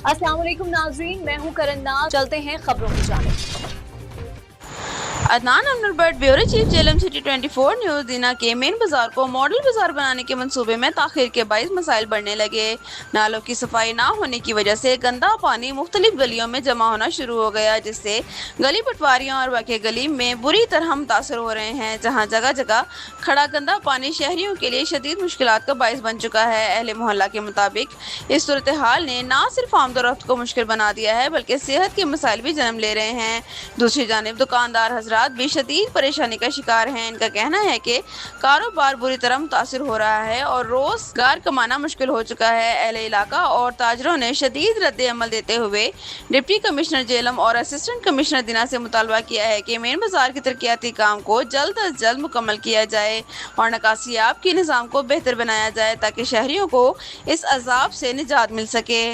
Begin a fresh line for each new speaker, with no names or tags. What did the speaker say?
अस्सलाम वालेकुम नाज़रीन, मैं हूँ करन्नाज़। चलते हैं खबरों की जानिब।
Adnan Amar Butt bureau chief Jhelum city 24 news Dina के मेन बाजार को मॉडल बाजार बनाने के मंसूबे में ताखिर के बाइस मसाइल बढ़ने लगे। नालों की सफाई ना होने की वजह से गंदा पानी मुख्तलिफ गलियों में जमा होना शुरू हो गया, जिससे गली पटवारियों और वाक़ई गली में बुरी तरह मुतासर हो रहे हैं, जहाँ जगह जगह खड़ा गंदा पानी शहरियों के लिए शदीद मुश्किलात का बाइस बन चुका है। अहले मोहल्ला के मुताबिक इस सूरत हाल ने ना सिर्फ आमदोरफ्त को मुश्किल बना दिया है बल्कि सेहत के मसाइल भी जन्म ले रहे हैं। दूसरी जानिब दुकानदार हजरात भी शदीद परेशानी का शिकार हैं। इनका कहना है कि कारोबार बुरी तरह मुतासर हो रहा है और रोजगार कमाना मुश्किल हो चुका है। अहले इलाका और ताजरों ने शदीद रद्द अमल देते हुए डिप्टी कमिश्नर जेलम और असिस्टेंट कमिश्नर दिना से मुतालबा किया है कि मेन बाजार के तरक्याती काम को जल्द अज जल्द मुकम्मल किया जाए और निकासियाब के निज़ाम को बेहतर बनाया जाए ताकि शहरियों को इस अजाब से निजात मिल सके।